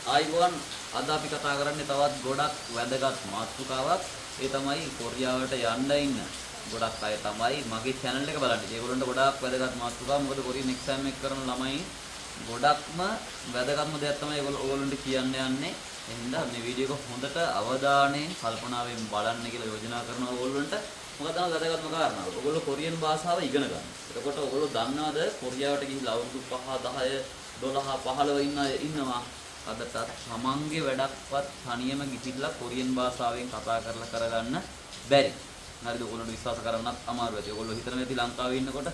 ආයිබෝන් අද අපි කතා කරන්නේ තවත් ගොඩක් වැදගත් මාතෘකාවක්. ඒ තමයි කොරියාවට යන්න ඉන්න ගොඩක් අය තමයි මගේ channel එක බලන්නේ. ඒගොල්ලන්ට ගොඩක් වැදගත් මාතෘකාවක්. මොකද කොරියන් exam එක කරන ළමයි ගොඩක්ම වැදගත්ම දෙයක් තමයි ඒගොල්ලන්ට කියන්න යන්නේ. එහෙනම් මේ වීඩියෝ එක හොඳට අවධානයෙන් කල්පනාවෙන් බලන්න කියලා යෝජනා කරනවා ඕගොල්ලන්ට. මොකද තමයි වැදගත්ම කාරණාව. ඔයගොල්ලෝ කොරියන් භාෂාව ඉගෙන ගන්න. එතකොට ඔයගොල්ලෝ දන්නවද කොරියාවට ගිහිල්ලා අවුරුදු 5 10 12 15 ඉන්නවා. අදටත් තමන්ගේ වැඩක්වත් තනියම ගිහිල්ලා කොරියන් භාෂාවෙන් කතා කරලා කරගන්න බැරි. හරිද? ඔයගොල්ලන්ට විශ්වාස කරන්නත් අමාරුයි. ඒගොල්ලෝ හිතන ඇති ලංකාවේ ඉන්නකොට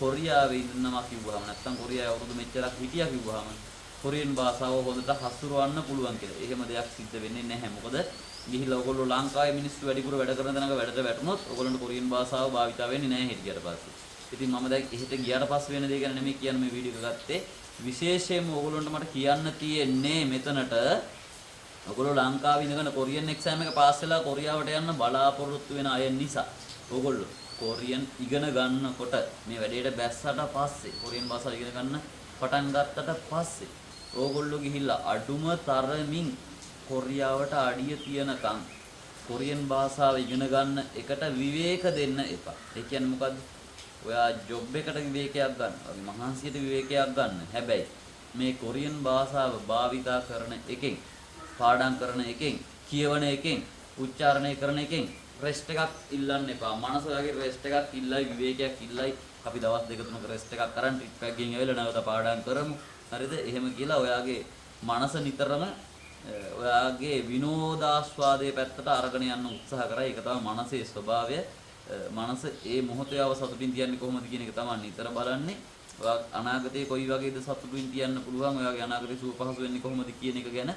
කොරියාවේ ඉන්නවා කිව්වහම නැත්තම් කොරියාවේ අවුරුදු මෙච්චරක් හිටියා කිව්වහම කොරියන් භාෂාව හොඳට හසුරවන්න පුළුවන් කියලා. එහෙම දෙයක් සිද්ධ වෙන්නේ නැහැ. මොකද ගිහිල්ලා ඔයගොල්ලෝ ලංකාවේ මිනිස්සු වැඩිපුර වැඩ කරන තැනක වැඩට වැටුනොත් ඔයගොල්ලන්ට කොරියන් භාෂාව භාවිත වෙන්නේ නැහැ හිටියට පස්සේ. ඉතින් මම දැන් එහෙට ගියාට පස්සේ වෙන දේ ගැන නෙමෙයි කියන්නේ මේ වීඩියෝ එක ගත්තේ. විශේෂයෙන්ම ඔයගොල්ලන්ට මට කියන්න තියෙන්නේ මෙතනට ඔයගොල්ලෝ ලංකාවේ ඉඳගෙන කොරියන් එක්සෑම් එක පාස් වෙලා කොරියාවට යන්න බලාපොරොත්තු වෙන අය නිසා ඔයගොල්ලෝ කොරියන් ඉගෙන ගන්නකොට මේ වැඩේට බැස්සට පස්සේ කොරියන් භාෂාව ඉගෙන ගන්න පටන් ගත්තට පස්සේ ඕගොල්ලෝ ගිහිල්ලා අඩුම තරමින් කොරියාවට අඩිය තියනකම් කොරියන් භාෂාව ඉගෙන ගන්න එකට විවේක දෙන්න එපා. ඒ කියන්නේ මොකද්ද? ඔයා ජොබ් එකට විවේකයක් ගන්න. වගේ මහන්සියට විවේකයක් ගන්න. හැබැයි මේ කොරියන් භාෂාව භාවිතා කරන එකෙන්, පාඩම් කරන එකෙන්, කියවන එකෙන්, උච්චාරණය කරන එකෙන් රෙස්ට් එකක් ඉල්ලන්න එපා. මනස වගේ රෙස්ට් එකක් ඉල්ලයි, විවේකයක් ඉල්ලයි. අපි දවස් දෙක තුනක රෙස්ට් එකක් කරන් ට්‍රිප් එකක් ගෙන් ඇවිල්ලා නැවත පාඩම් කරමු. හරිද? එහෙම කියලා ඔයාගේ මනස නිතරම ඔයාගේ විනෝදාස්වාදයේ පැත්තට අරගෙන යන්න උත්සාහ කරා. ඒක තමයි මනසේ ස්වභාවය. මනස ඒ මොහොතේ ආව සතුටින් තියන්නේ කොහොමද කියන එක තමයි නිතර බලන්නේ. ඔයා අනාගතේ කොයි වගේද සතුටින් තියන්න පුළුවන්, ඔයාගේ අනාගතේ සුව පහසු වෙන්නේ කොහොමද කියන එක ගැන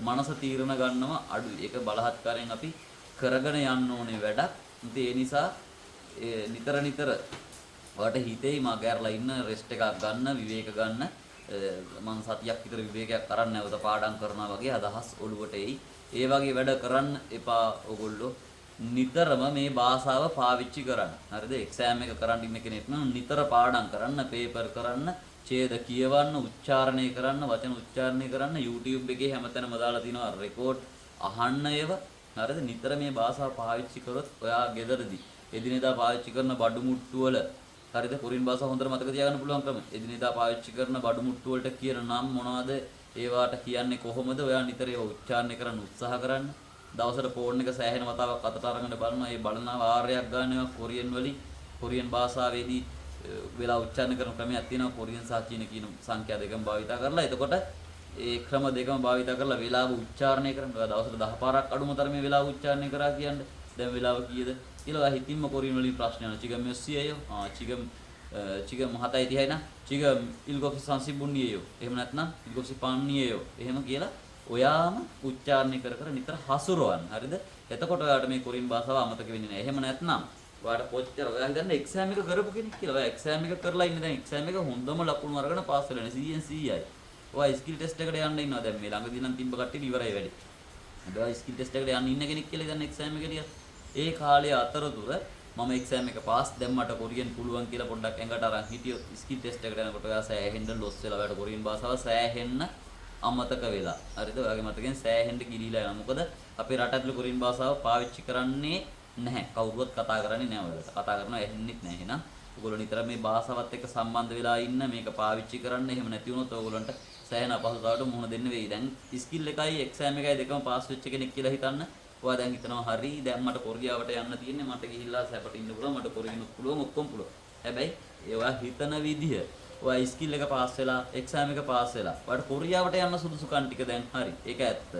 මනස තීරණ ගන්නව අඩුයි. ඒක බලහත්කාරයෙන් අපි කරගෙන යන්න ඕනේ වැඩක්. ඉතින් ඒ නිසා නිතර ඔයාට හිතෙයි මගහැරලා ඉන්න රෙස්ට් එකක් ගන්න, විවේක ගන්න. මං සතියක් විතර විවේකයක් කරන්න නැවත පාඩම් කරනවා වගේ අදහස් ඔළුවට එයි. ඒ වගේ වැඩ කරන්න එපා ඔයගොල්ලෝ. නිතරම මේ භාෂාව පාවිච්චි කරන්න. හරිද? එක්සෑම් එක කරන් ඉන්න කෙනෙක් නම් නිතර පාඩම් කරන්න, පේපර් කරන්න, ඡේද කියවන්න, උච්චාරණය කරන්න, වචන උච්චාරණය කරන්න. YouTube එකේ හැමතැනම දාලා තිනවා රෙකෝඩ් අහන්න ඒව. හරිද? නිතර මේ භාෂාව පාවිච්චි කරොත් ඔයා ගෙදරදී එදිනෙදා පාවිච්චි කරන බඩු මුට්ටු වල හරිද? කොරියන් භාෂාව හොඳට මතක තියාගන්න පුළුවන් ක්‍රම. එදිනෙදා පාවිච්චි කරන බඩු මුට්ටු වලට කියන නම් මොනවද? ඒවාට කියන්නේ කොහොමද? ඔයා නිතර ඒවා උච්චාරණය කරන්න උත්සාහ කරන්න. දවසට ෆෝන් එක සෑහෙන වතාවක් අතට අරගෙන බලනවා. ඒ බලන වාරයක් ගන්නවා කොරියන් වලින්. කොරියන් භාෂාවේදී වෙලා උච්චාරණය කරන ක්‍රමයක් තියෙනවා. කොරියන් සහ චීන කියන සංඛ්‍යා දෙකම භාවිත කරලා. එතකොට ඒ ක්‍රම දෙකම භාවිත කරලා වේලාව උච්චාරණය කරනවා. දවසට 10 පාරක් අඩුම තරමේ වේලාව උච්චාරණය කරා කියන්නේ. දැන් වේලාව කීයද? කියලා ඔයා හිතින්ම කොරියන් වලින් ප්‍රශ්න අහනවා. 지금 몇 시예요? 지금 7:30යි නා. 지금 7:30분이에요. එහෙම නැත්නම් 7:30이에요. එහෙම කියලා ඔයාම උච්චාරණය කර නිතර හසුරවන්න. හරිද? එතකොට ඔයාට මේ කොරියන් භාෂාව අමතක වෙන්නේ නැහැ. එහෙම නැත්නම් ඔයාට කොච්චර ඔයා හිතන්නේ එක්සෑම් එක කරපු කෙනෙක් කියලා. ඔයා එක්සෑම් එක කරලා ඉන්නේ දැන් එක්සෑම් එක හොඳම ලකුණු අරගෙන පාස් වෙලා ඉන්නේ 100යි. ඔයා ස්කිල් ටෙස්ට් එකට යන්න ඉන්නවා දැන් මේ ළඟදී නම් තිබ්බ කට්ටිය ඉවරයි වැඩි. ඔයා ස්කිල් ටෙස්ට් එකට යන්න ඉන්න කෙනෙක් කියලා දැන් එක්සෑම් එකේදී ඒ කාලේ අතරතුර මම එක්සෑම් එක පාස් දැන් මට කොරියන් පුළුවන් කියලා පොඩ්ඩක් ඇඟට අරන් හිටියොත් ස්කිල් ටෙස්ට් එකට යනකොට ඔයා සෑහෙන්න ලොස් වෙලා ඔයාට කොරියන් භාෂාව සෑහෙන්න අමතක වෙලා. හරිද? ඔයාගේ මතකෙන් සෑහෙන්න ගිලිලා යනවා. මොකද අපේ රට ඇතුළේ කොරියන් භාෂාව පාවිච්චි කරන්නේ නැහැ. කවුරුවත් කතා කරන්නේ නැහැ ඔයාලට. කතා කරනවා ඇහෙන්නෙත් නැහැ. එහෙනම් ඔයගොල්ලෝ නිතර මේ භාෂාවත් එක්ක සම්බන්ධ වෙලා ඉන්න, මේක පාවිච්චි කරන්න. එහෙම නැති වුණොත් ඔයගොල්ලන්ට සෑහෙන අපහසුතාවකට මුහුණ දෙන්න වෙයි. දැන් ස්කිල් එකයි එක්සෑම් එකයි දෙකම පාස් වෙච්ච කෙනෙක් කියලා හිතන්න. ඔයා දැන් හිතනවා හරි දැන් මට කොරියාවට යන්න තියෙන්නේ, මට ගිහිල්ලා සැපට ඉන්න පුළුවන්, මට කොරියනුත් පුළුවන්, ඔක්කොම පුළුවන්. හැබැයි ඔයා හිතන විදිහ ඔයා ස්කිල් එක පාස් වෙලා එක්සෑම් එක පාස් වෙලා ඔයාට කොරියාවට යන්න සුදුසුකම් ටික දැන් හරි. ඒක ඇත්ත.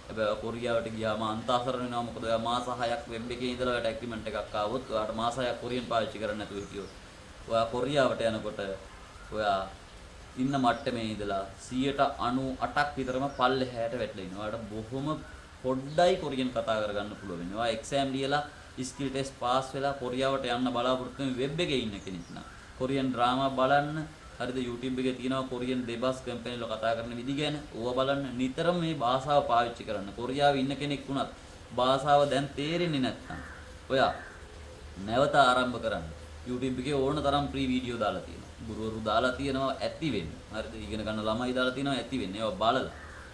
හැබැයි කොරියාවට ගියාම අන්තාසරණ වෙනවා. මොකද ඔයා මාස 6ක් වෙබ් එකේ ඉඳලා ඔයාට ඇග්‍රීමන්ට් එකක් ආවොත් ඔයාට මාස 6ක් කොරියන් පාවිච්චි කරන්න නැතුව හිටියොත් ඔයා කොරියාවට යනකොට ඔයා ඉන්න මට්ටමේ ඉඳලා 98ක් විතරම පල්ලෙහාට වැටලා ඉන්නවා. ඔයාට බොහොම පොඩ්ඩයි කොරියන් කතා කරගන්න පුළුවන්. ඔයා එක්සෑම් ලියලා ස්කිල් ටෙස්ට් පාස් වෙලා කොරියාවට යන්න බලාපොරොත්තු වෙන වෙබ් එකේ ඉන්න කෙනෙක් නම් කොරියන් ඩ්‍රාමා බලන්න. හරිද? YouTube එකේ තියෙනවා කොරියන් දෙබස් කම්පැනි වල කතා කරන විදි ගැන. ඕවා බලන්න. නිතරම මේ භාෂාව පාවිච්චි කරන්න. කොරියාවේ ඉන්න කෙනෙක් වුණත් භාෂාව දැන් තේරෙන්නේ නැත්නම් ඔයා නැවත ආරම්භ කරන්න. YouTube එකේ ඕන තරම් ෆ්‍රී වීඩියෝ දාලා තියෙනවා. ගුරුවරු දාලා තියෙනවා ඇති වෙන්නේ. හරිද? ඉගෙන ගන්න ළමයි දාලා තියෙනවා ඇති වෙන්නේ. ඒවා බලලා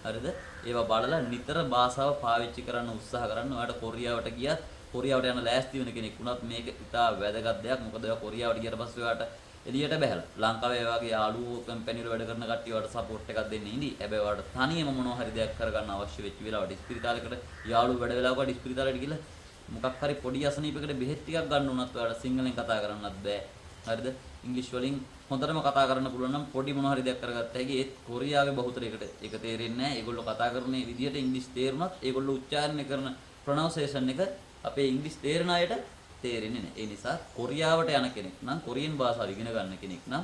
හරිද? ඒවා බලලා නිතර භාෂාව පාවිච්චි කරන්න උත්සාහ කරන්න. ඔයාලට කොරියාවට ගියත් කොරියාවට යන ලෑස්ති වෙන කෙනෙක් වුණත් මේක ඉතා වැදගත් දෙයක්. මොකද ඔයා කොරියාවට ගියට පස්සේ ඔයාට එළියට බහැලා ලංකාවේ වගේ යාළුවෝ කම්පැනි වල වැඩ කරන කට්ටිය ඔයාලට සපෝට් එකක් දෙන්නේ ඉඳී. හැබැයි ඔයාලට තනියම මොනවා හරි දෙයක් කරගන්න අවශ්‍ය වෙච්ච වෙලාවට ඉස්පිරිතාලයකට යාළුවෝ වැඩ වෙලාවකට ඉස්පිරිතාලයට ගිහලා මොකක් හරි පොඩි අසනීපයකට බෙහෙත් ටිකක් ගන්න උනත් ඔයාලට සිංහලෙන් කතා කරන්නත් බෑ. හරිද? ඉංග්‍රීසි වලින් හොඳටම කතා කරන්න පුළුවන් නම් පොඩි මොනවා හරි දෙයක් කරගත්ත හැකි. ඒත් කොරියාවේ බහුතරයකට ඒක තේරෙන්නේ නැහැ. ඒගොල්ලෝ කතා කරන විදිහට ඉංග්‍රීසි තේරුණත් ඒගොල්ලෝ උච්චාරණය කරන ප්‍රොනවුන්සියේෂන් එක අපේ ඉංග්‍රීසි තේරෙන අයට තේරෙන්නේ නැහැ. ඒ නිසා කොරියාවට යන කෙනෙක් නම් කොරියන් භාෂාව ඉගෙන ගන්න කෙනෙක් නම්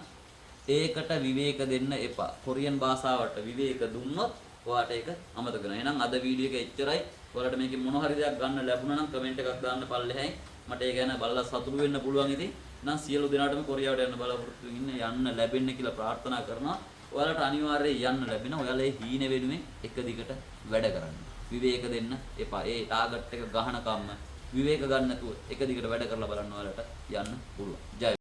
ඒකට විවේක දෙන්න එපා. කොරියන් භාෂාවට විවේක දුන්නොත් ඔයාට ඒක අමතක වෙනවා. එහෙනම් අද වීඩියෝ එක එච්චරයි. ඔයාලට මේකෙන් මොන හරි දෙයක් ගන්න ලැබුණා නම් කමෙන්ට් එකක් දාන්න පල්ලෙහැයි. මට ඒ ගැන බලලා සතුටු වෙන්න පුළුවන් ඉතින්. නම් සියලු දෙනාටම කොරියාවට යන්න බලාපොරොත්තු යන්න ලැබෙන්න කියලා ප්‍රාර්ථනා කරනවා. ඔයාලට අනිවාර්යයෙන් යන්න ලැබෙනවා. ඔයාලා ඒ හීන වෙනුවෙන් එක දිගට වැඩ කරන්න. විවේක දෙන්න එපා. ඒ ටාගට් එක ගහනකම්ම විවේක ගන්න නැතුව එක දිගට වැඩ කරලා බලන්න ඔයාලට යන්න පුළුවන්. ජය